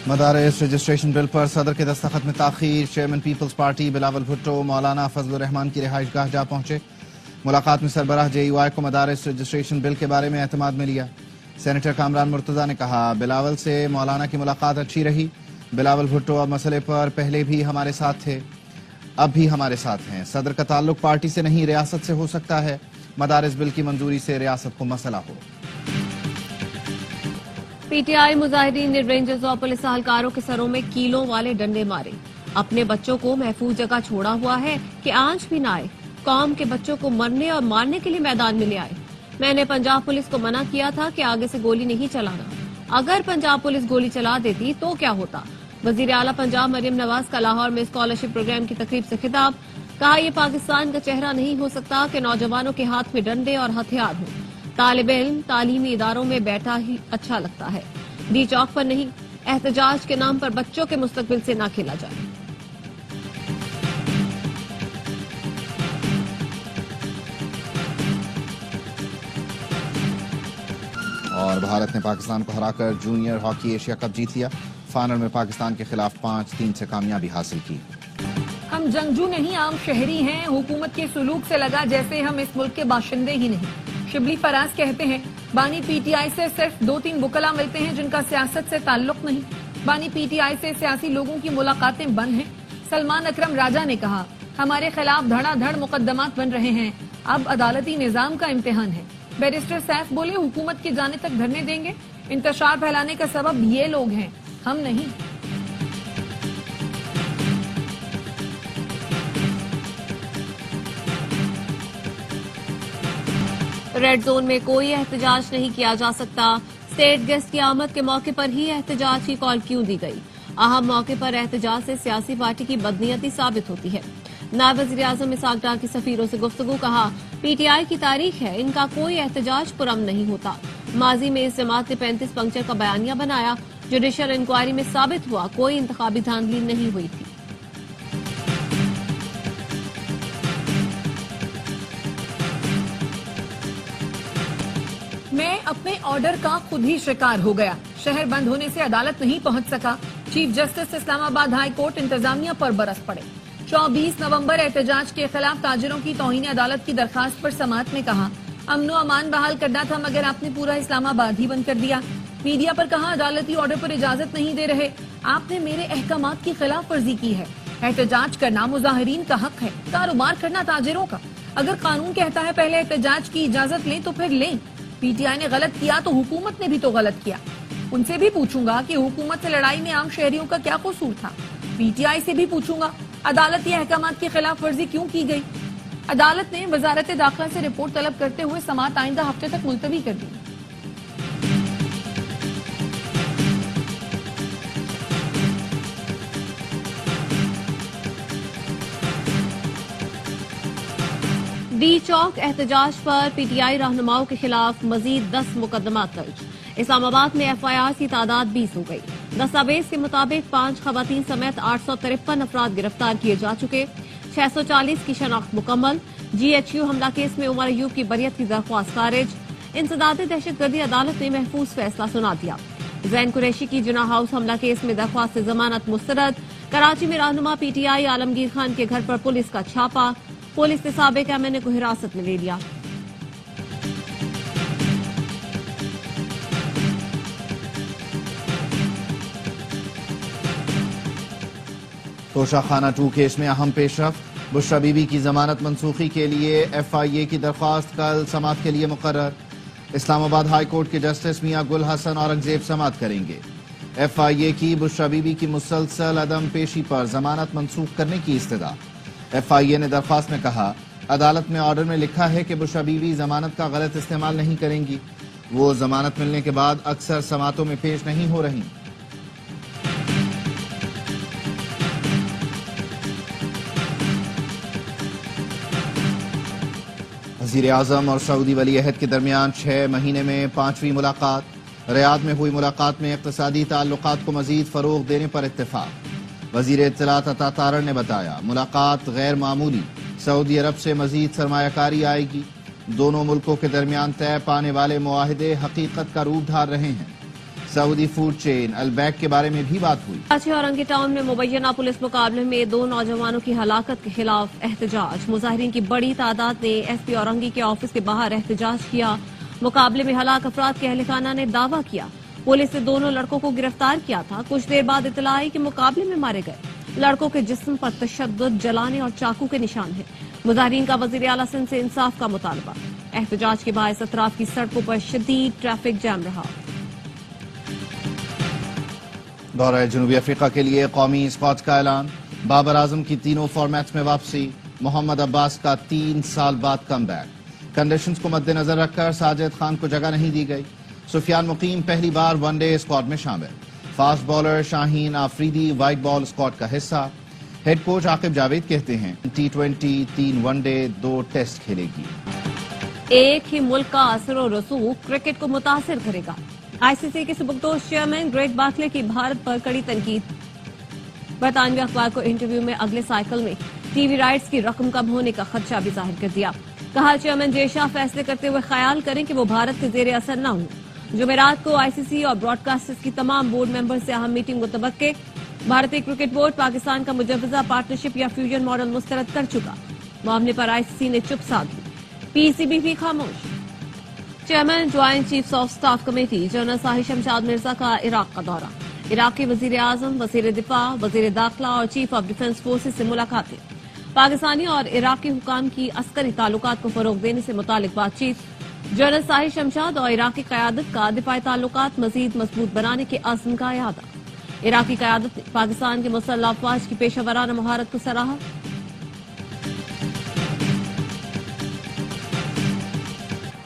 مدارس رجسٹریشن بل پر صدر کے دستخط میں تاخیر، chairman Peoples Party Bilawal Bhutto Maulana Fazl الرحمان کی رہائش گاہ جا پہنچے۔ ملاقات میں سربراہ JUI کو مدارس رجسٹریشن بل کے بارے میں اعتماد میں لیا۔ سینیٹر کامران مرتضیٰ نے کہا بلاول سے مولانا کی ملاقات اچھی رہی۔ بلاول بھٹو اب مسئلے پر پہلے بھی ہمارے ساتھ تھے، اب بھی ہمارے ساتھ ہیں۔ صدر کا تعلق پارٹی سے نہیں ریاست سے ہو سکتا ہے، مدارس بل کی منظوری سے ریاست کو مسئلہ ہو۔ PTI مظاہرین نے رینجرز اور پولیس اہلکاروں کے سروں میں کیلوں والے ڈنڈے مارے۔ اپنے بچوں کو محفوظ جگہ چھوڑا ہوا ہے کہ آنچ بھی نہ آئے، قوم کے بچوں کو مرنے اور مارنے کے لیے میدان میں لے آئے۔ میں نے پنجاب پولیس کو منع کیا تھا کہ آگے سے گولی نہیں چلانا، اگر پنجاب پولیس گولی چلا دیتی تو کیا ہوتا؟ وزیر اعلیٰ پنجاب مریم نواز کا لاہور میں اسکالرشپ پروگرام کی تقریب سے خطاب، کہا یہ پاکستان کا چہرہ نہیں ہو سکتا کہ نوجوانوں کے ہاتھ میں ڈنڈے اور ہتھیار ہوں۔ طالب علم تعلیمی اداروں میں بیٹھا ہی اچھا لگتا ہے، ڈی چوک پر نہیں۔ احتجاج کے نام پر بچوں کے مستقبل سے نہ کھیلا جائے۔ اور بھارت نے پاکستان کو ہرا کر جونیئر ہاکی ایشیا کپ جیت لیا۔ فائنل میں پاکستان کے خلاف 5-3 سے کامیابی حاصل کی۔ ہم جنگجو نہیں، عام شہری ہیں، حکومت کے سلوک سے لگا جیسے ہم اس ملک کے باشندے ہی نہیں۔ شبلی فراز کہتے ہیں بانی PTI سے صرف 2-3 وکلا ملتے ہیں جن کا سیاست سے تعلق نہیں۔ بانی PTI سے سیاسی لوگوں کی ملاقاتیں بند ہیں۔ سلمان اکرم راجہ نے کہا ہمارے خلاف دھڑا دھڑ مقدمات بن رہے ہیں، اب عدالتی نظام کا امتحان ہے۔ بیرسٹر سیف بولے حکومت کی جانے تک دھرنے دیں گے، انتشار پھیلانے کا سبب یہ لوگ ہیں، ہم نہیں۔ ریڈ زون میں کوئی احتجاج نہیں کیا جا سکتا، اسٹیٹ گیسٹ کی آمد کے موقع پر ہی احتجاج کی کال کیوں دی گئی؟ اہم موقع پر احتجاج سے سیاسی پارٹی کی بدنیتی ثابت ہوتی ہے۔ نائب وزیر اعظم اسحاق ڈار کی سفیروں سے گفتگو، کہا PTI کی تاریخ ہے، ان کا کوئی احتجاج پرامن نہیں ہوتا۔ ماضی میں اس جماعت نے 35 پنکچر کا بیانیہ بنایا، جوڈیشل انکوائری میں ثابت ہوا کوئی انتخابی دھاندلی نہیں ہوئی تھی۔ میں اپنے آرڈر کا خود ہی شکار ہو گیا، شہر بند ہونے سے عدالت نہیں پہنچ سکا۔ چیف جسٹس اسلام آباد ہائی کورٹ انتظامیہ پر برس پڑے۔ 24 نومبر احتجاج کے خلاف تاجروں کی توہین عدالت کی درخواست پر سماعت میں کہا امن و امان بحال کرنا تھا مگر آپ نے پورا اسلام آباد ہی بند کر دیا۔ میڈیا پر کہا عدالتی آرڈر پر اجازت نہیں دے رہے، آپ نے میرے احکامات کی خلاف ورزی کی ہے۔ احتجاج کرنا مظاہرین کا حق ہے، کاروبار کرنا تاجروں کا۔ اگر قانون کہتا ہے پہلے احتجاج کی اجازت لیں تو پھر لیں۔ PTI نے غلط کیا تو حکومت نے بھی تو غلط کیا۔ ان سے بھی پوچھوں گا کہ حکومت سے لڑائی میں عام شہریوں کا کیا قصور تھا۔ PTI سے بھی پوچھوں گا عدالتی احکامات کی خلاف ورزی کیوں کی گئی۔ عدالت نے وزارت داخلہ سے رپورٹ طلب کرتے ہوئے سماعت آئندہ ہفتے تک ملتوی کر دی۔ ڈی چوک احتجاج پر PTI رہنماؤں کے خلاف مزید 10 مقدمات درج۔ اسلام آباد میں FIR کی تعداد 20 ہو گئی۔ دستاویز کے مطابق 5 خواتین سمیت 853 افراد گرفتار کیے جا چکے، 640 کی شناخت مکمل۔ GHU حملہ کیس میں عمر ایوب کی بریت کی درخواست خارج۔ انسداد دہشت گردی عدالت نے محفوظ فیصلہ سنا دیا۔ زین قریشی کی جناح ہاؤس حملہ کیس میں درخواست ضمانت مسترد۔ کراچی میں رہنما PTI عالمگیر خان کے گھر پر پولیس کا چھاپا، پولیس نے سابق MNA کو حراست میں لے لیا۔ توشہ خانہ 2 کیس میں اہم پیش رفت، بشرا بی بی کی ضمانت منسوخی کے لیے FIA کی درخواست کل سماعت کے لیے مقرر۔ اسلام آباد ہائی کورٹ کے جسٹس میاں گل حسن اورنگزیب سماعت کریں گے۔ FIA کی بشرا بی بی کی مسلسل عدم پیشی پر ضمانت منسوخ کرنے کی استدعا۔ FIA نے درخواست میں کہا عدالت میں آرڈر میں لکھا ہے کہ بشرا بی بی ضمانت کا غلط استعمال نہیں کریں گی، وہ ضمانت ملنے کے بعد اکثر سماعتوں میں پیش نہیں ہو رہی۔ وزیر اعظم اور سعودی ولی عہد کے درمیان 6 مہینے میں 5ویں ملاقات۔ ریاض میں ہوئی ملاقات میں اقتصادی تعلقات کو مزید فروغ دینے پر اتفاق۔ وزیر اطلاعات عطا تارڑ نے بتایا ملاقات غیر معمولی، سعودی عرب سے مزید سرمایہ کاری آئے گی۔ دونوں ملکوں کے درمیان طے پانے والے معاہدے حقیقت کا روپ دھار رہے ہیں۔ سعودی فوڈ چین البیک کے بارے میں بھی بات ہوئی۔ کراچی اور اورنگی ٹاؤن میں مبینہ پولیس مقابلے میں 2 نوجوانوں کی ہلاکت کے خلاف احتجاج۔ مظاہرین کی بڑی تعداد نے ایس پی اورنگی کے آفس کے باہر احتجاج کیا۔ مقابلے میں ہلاک افراد کے اہل خانہ نے دعویٰ کیا پولیس نے دونوں لڑکوں کو گرفتار کیا تھا۔ کچھ دیر بعد اطلاع آئی کہ مقابلے میں مارے گئے لڑکوں کے جسم پر تشدد، جلانے اور چاقو کے نشان ہیں۔ مظاہرین کا وزیر اعلیٰ سندھ سے انصاف کا مطالبہ۔ احتجاج کے باعث اطراف کی سڑکوں پر شدید ٹریفک جام رہا۔ دورہ جنوبی افریقہ کے لیے قومی اسکواڈ کا اعلان۔ بابر اعظم کی تینوں فارمیٹس میں واپسی۔ محمد عباس کا 3 سال بعد کم بیک۔ کنڈیشنز کو مد نظر رکھ کر ساجد خان کو جگہ نہیں دی گئی۔ سفیان مقیم پہلی بار ون ڈے اسکواڈ میں شامل۔ فاسٹ بالر شاہین آفریدی وائٹ بال اسکواڈ کا حصہ۔ ہیڈ کوچ عاقب جاوید کہتے ہیں T20 3 ون ڈے 2 ٹیسٹ کھیلے گی۔ ایک ہی ملک کا اثر و رسوخ کرکٹ کو متاثر کرے گا۔ آئی سی سی کے سبکدوش چیئرمین گریگ بارکلے کی بھارت پر کڑی تنقید۔ برطانوی اخبار کو انٹرویو میں اگلے سائیکل میں ٹی وی رائٹس کی رقم کم ہونے کا خدشہ بھی ظاہر کر دیا۔ کہا چیئرمین جے شاہ فیصلے کرتے ہوئے خیال کریں کہ وہ بھارت کے زیر اثر نہ ہوں۔ جمعرات کو آئی سی سی اور براڈ کاسٹرز کی تمام بورڈ ممبر سے اہم میٹنگ متوقع۔ بھارتی کرکٹ بورڈ پاکستان کا مجوزہ پارٹنرشپ یا فیوژن ماڈل مسترد کر چکا۔ معاملے پر آئی سی سی نے چپ سادھ لی، پی سی بی بھی خاموش۔ Chairman joint chiefs of staff committee general Sahil Shamshad Mirza کا عراق کا دورہ۔ عراق کے وزیر اعظم، وزیر دفاع، وزیر داخلہ اور چیف آف ڈیفنس فورسز سے ملاقاتیں۔ پاکستانی اور عراقی حکام کی عسکری تعلقات کو فروغ دینے سے متعلق بات چیت۔ جنرل ساحل شمشاد اور عراقی قیادت کا دفاعی تعلقات مزید مضبوط بنانے کے عزم کا اعادہ۔ عراقی قیادت نے پاکستان کے مسلح افواج کی پیشہ ورانہ مہارت کو سراہا۔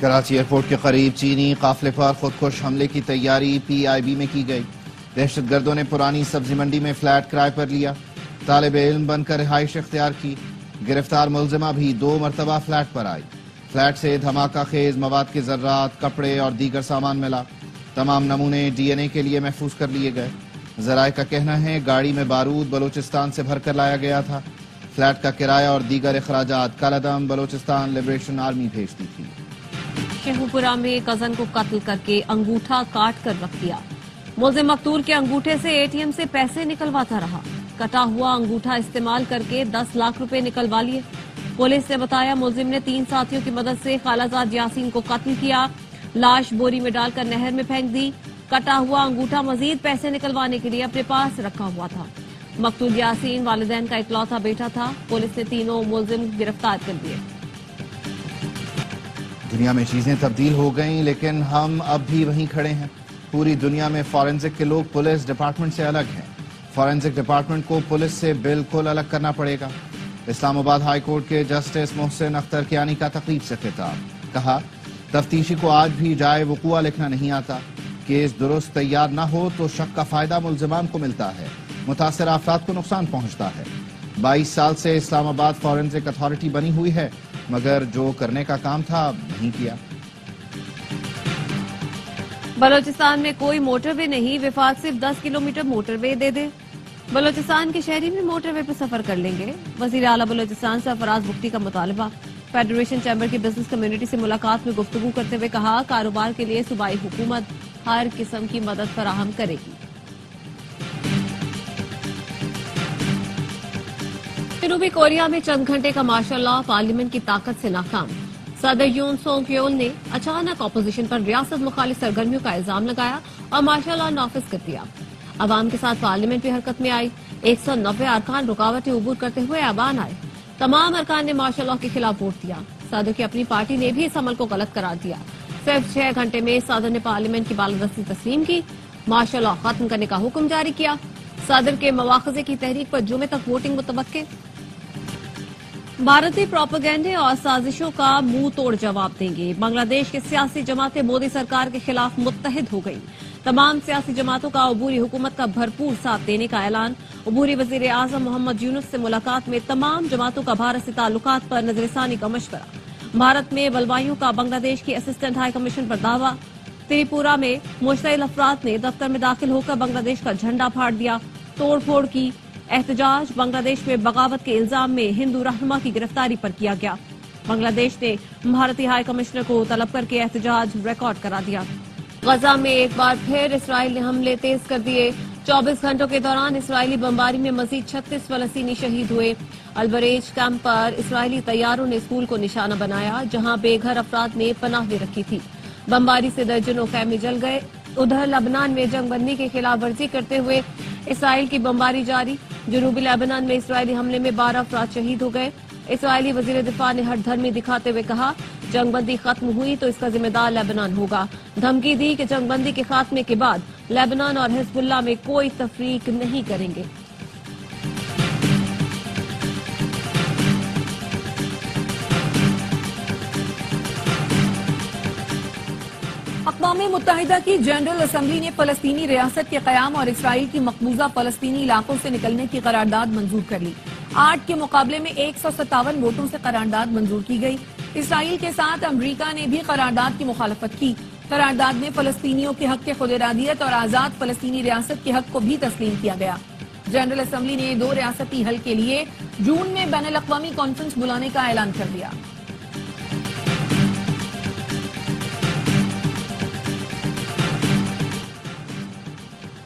کراچی ایئرپورٹ کے قریب چینی قافلے پر خودکش حملے کی تیاری پی آئی بی میں کی گئی۔ دہشت گردوں نے پرانی سبزی منڈی میں فلیٹ کرائے پر لیا، طالب علم بن کر رہائش اختیار کی۔ گرفتار ملزمہ بھی 2 مرتبہ فلیٹ پر آئی۔ فلیٹ سے دھماکہ خیز مواد کے ذرات، کپڑے اور دیگر سامان ملا۔ تمام نمونے ڈی این اے کے لیے محفوظ کر لیے گئے۔ ذرائع کا کہنا ہے گاڑی میں بارود بلوچستان سے بھر کر لایا گیا تھا۔ فلیٹ کا کرایہ اور دیگر اخراجات کالعدم بلوچستان لبریشن آرمی بھیجتی تھی۔ شیخوپورہ میں کزن کو قتل کر کے انگوٹھا کاٹ کر رکھ دیا۔ ملزم مقتول کے انگوٹھے سے اے ٹی ایم سے پیسے نکلواتا رہا۔ کٹا ہوا انگوٹھا استعمال کر کے 10 لاکھ روپے نکلوا لیے۔ پولیس نے بتایا ملزم نے 3 ساتھیوں کی مدد سے خالازاد یاسین کو قتل کیا۔ لاش بوری میں ڈال کر نہر میں پھینک دی۔ کٹا ہوا انگوٹھا مزید پیسے نکلوانے کے لیے اپنے پاس رکھا ہوا تھا۔ مقتول یاسین والدین کا اکلوتا بیٹا تھا۔ پولیس نے تینوں ملزم گرفتار کر دیے۔ دنیا میں چیزیں تبدیل ہو گئیں لیکن ہم اب بھی وہیں کھڑے ہیں۔ پوری دنیا میں فورینزک کے لوگ پولیس ڈپارٹمنٹ سے الگ ہیں۔ فورینزک ڈپارٹمنٹ کو پولیس سے بالکل الگ کرنا پڑے گا۔ اسلام آباد ہائی کورٹ کے جسٹس محسن اختر کیانی کا تقریب سے خطاب۔ کہا تفتیشی کو آج بھی جائے وقوع لکھنا نہیں آتا۔ کیس درست تیار نہ ہو تو شک کا فائدہ ملزمان کو ملتا ہے، متاثرہ افراد کو نقصان پہنچتا ہے۔ 22 سال سے اسلام آباد فورینزک اتھارٹی بنی ہوئی ہے مگر جو کرنے کا کام تھا نہیں کیا۔ بلوچستان میں کوئی موٹر وے نہیں، وفاق صرف 10 کلومیٹر موٹر وے دے دے۔ بلوچستان کے شہری بھی موٹر وے پر سفر کر لیں گے۔ وزیر اعلیٰ بلوچستان سے فراز بختی کا مطالبہ۔ فیڈریشن چیمبر کی بزنس کمیونٹی سے ملاقات میں گفتگو کرتے ہوئے کہا کاروبار کے لیے صوبائی حکومت ہر قسم کی مدد فراہم کرے گی۔ جنوبی کوریا میں چند گھنٹے کا مارشل لا پارلیمنٹ کی طاقت سے ناکام۔ صدر یون سونگ یول نے اچانک اپوزیشن پر ریاست مخالف سرگرمیوں کا الزام لگایا اور مارشل لا نافذ کر دیا۔ عوام کے ساتھ پارلیمنٹ بھی حرکت میں آئی۔ 190 ارکان رکاوٹیں عبور کرتے ہوئے ایوان آئے۔ تمام ارکان نے مارشل لا کے خلاف ووٹ دیا۔ صدر کی اپنی پارٹی نے بھی اس عمل کو غلط قرار دیا۔ صرف 6 گھنٹے میں صدر نے پارلیمنٹ کی بالادستی تسلیم کی، مارشل لا ختم کرنے کا حکم جاری کیا۔ صدر کے مواخذے کی تحریک پر جمعے تک ووٹنگ متوقع۔ بھارتی پروپیگنڈے اور سازشوں کا منہ توڑ جواب دیں گے۔ بنگلہ دیش کے سیاسی جماعتیں مودی سرکار کے خلاف متحد ہو گئیں۔ تمام سیاسی جماعتوں کا عبوری حکومت کا بھرپور ساتھ دینے کا اعلان۔ عبوری وزیر اعظم محمد یونس سے ملاقات میں تمام جماعتوں کا بھارت سے تعلقات پر نظر ثانی کا مشورہ۔ بھارت میں بلوائیوں کا بنگلہ دیش کی اسسٹنٹ ہائی کمیشن پر دعویٰ۔ تریپورہ میں مشتعل افراد نے دفتر میں داخل ہو کر بنگلہ دیش کا جھنڈا پھاڑ دیا، توڑ پھوڑ کی۔ احتجاج بنگلہ دیش میں بغاوت کے الزام میں ہندو رہنما کی گرفتاری پر کیا گیا۔ بنگلہ دیش نے بھارتی ہائی کمشنر کو طلب کر کے احتجاج ریکارڈ کرا دیا۔ غزہ میں ایک بار پھر اسرائیل نے حملے تیز کر دیے. 24 گھنٹوں کے دوران اسرائیلی بمباری میں مزید 36 فلسطینی شہید ہوئے. البریج کیمپ پر اسرائیلی طیاروں نے اسکول کو نشانہ بنایا جہاں بے گھر افراد نے پناہ لے رکھی تھی. بمباری سے درجنوں خیمے جل گئے. ادھر لبنان میں جنگ بندی کی خلاف ورزی کرتے ہوئے اسرائیل کی بمباری جاری. جنوبی لبنان میں اسرائیلی حملے میں 12 افراد شہید ہو گئے. اسرائیلی وزیر دفاع نے ہٹ دھرمی دکھاتے ہوئے کہا جنگ بندی ختم ہوئی تو اس کا ذمہ دار لبنان ہوگا. دھمکی دی کہ جنگ بندی کے خاتمے کے بعد لبنان اور حزب اللہ میں کوئی تفریق نہیں کریں گے. اقوام متحدہ کی جنرل اسمبلی نے فلسطینی ریاست کے قیام اور اسرائیل کی مقبوضہ فلسطینی علاقوں سے نکلنے کی قرارداد منظور کر لی. 8 کے مقابلے میں 157 ووٹوں سے قرارداد منظور کی گئی. اسرائیل کے ساتھ امریکہ نے بھی قرارداد کی مخالفت کی. قرارداد میں فلسطینیوں کے حق خود ارادیت اور آزاد فلسطینی ریاست کے حق کو بھی تسلیم کیا گیا. جنرل اسمبلی نے 2 ریاستی حل کے لیے جون میں بین الاقوامی کانفرنس بلانے کا اعلان کر دیا.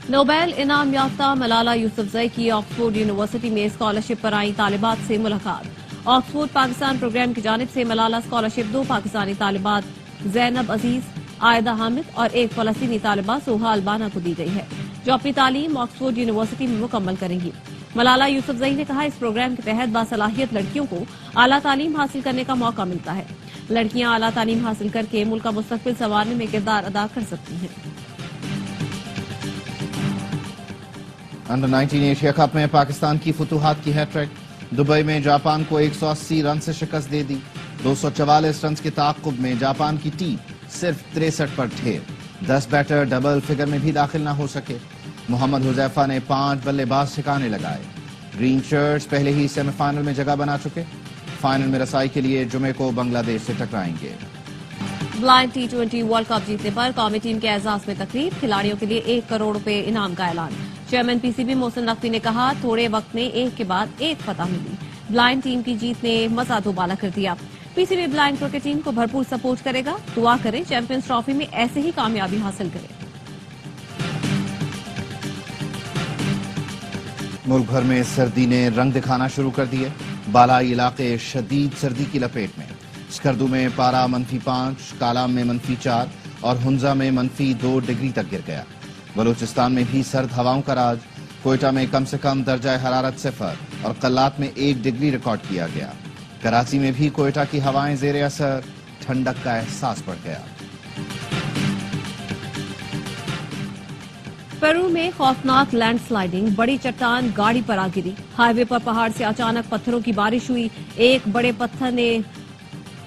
نوبیل انعام یافتہ ملالہ یوسفزئی کی آکسفورڈ یونیورسٹی میں اسکالرشپ پر آئی طالبات سے ملاقات. آکسفورڈ پاکستان پروگرام کی جانب سے ملالہ اسکالرشپ 2 پاکستانی طالبات زینب عزیز، عائدہ حامد اور ایک فلسطینی طالبہ سوہا البانا کو دی گئی ہے جو اپنی تعلیم آکسفورڈ یونیورسٹی میں مکمل کریں گی. ملالہ یوسفزئی نے کہا اس پروگرام کے تحت باصلاحیت لڑکیوں کو اعلیٰ تعلیم حاصل کرنے کا موقع ملتا ہے. لڑکیاں اعلیٰ تعلیم حاصل کر کے ملک کا مستقبل سنوارنے میں کردار ادا کر سکتی ہیں. انڈر 19 ایشیا کپ میں پاکستان کی فتوحات کی ہیٹ ٹرک. دبئی میں جاپان کو 180 رن سے شکست دے دی. 244 رنز کے تعاقب میں جاپان کی ٹیم صرف 63 پر ڈھیر. 10 بیٹر ڈبل فگر میں بھی داخل نہ ہو سکے. محمد حذیفہ نے 5 بلے باز ٹھکانے لگائے. گرین شرٹس پہلے ہی سیمی فائنل میں جگہ بنا چکے. فائنل میں رسائی کے لیے جمعے کو بنگلہ دیش سے ٹکرائیں گے. بلائنڈ T20 ورلڈ کپ جیتنے پر قومی ٹیم کے اعزاز میں تقریب. کھلاڑیوں کے لیے 1 کروڑ روپے انعام کا اعلان. چیئرمین PCB محسن نقوی نے کہا تھوڑے وقت میں ایک کے بعد ایک فتح ملی. بلائنڈ ٹیم کی جیت نے مزہ دوبالا کر دیا. PCB بلائنڈ کرکٹ ٹیم کو بھرپور سپورٹ کرے گا. دعا کریں چیمپئنز ٹرافی میں ایسے ہی کامیابی حاصل کرے. ملک بھر میں سردی نے رنگ دکھانا شروع کر دیے. بالائی علاقے شدید سردی کی لپیٹ میں. اسکردو میں پارا -5، کالام میں -4 اور ہنزا میں -2 ڈگری تک گر گیا. بلوچستان میں بھی سرد ہواؤں کا راج. کوئٹہ میں کم سے کم درجہ حرارت 0 اور قلات میں 1 ڈگری ریکارڈ کیا گیا. کراچی میں بھی کوئٹہ کی ہوائیں زیر اثر. ٹھنڈک کا احساس بڑھ گیا. پیرو میں خوفناک لینڈ سلائیڈنگ. بڑی چٹان گاڑی پر آ گری. ہائی وے پر پہاڑ سے اچانک پتھروں کی بارش ہوئی. ایک بڑے پتھر نے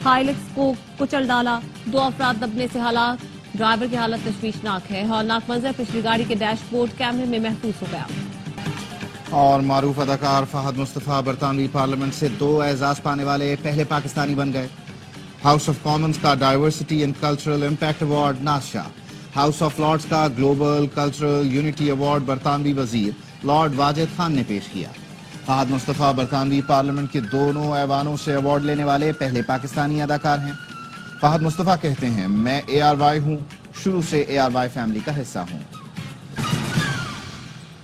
ہائلکس کو کچل ڈالا. 2 افراد دبنے سے ہلاک. ڈرائیور کی حالت تشویشناک ہے. ہولناک منظر پچھلی گاڑی کے ڈیش بورڈ کیمرے میں محفوظ ہو گیا. اور معروف اداکار فہد مصطفیٰ برطانوی پارلیمنٹ سے 2 اعزاز پانے والے پہلے پاکستانی بن گئے. ہاؤس آف کامنز کا diversity and cultural impact award Naz Shah. House of Lords کا گلوبل کلچرل یونٹی ایوارڈ برطانوی وزیر لارڈ واجد خان نے پیش کیا. فہد مصطفیٰ برطانوی پارلیمنٹ کے دونوں ایوانوں سے ایوارڈ لینے والے پہلے پاکستانی اداکار ہیں. فہد مصطفیٰ کہتے ہیں میں ARY ہوں، شروع سے ARY فیملی کا حصہ ہوں.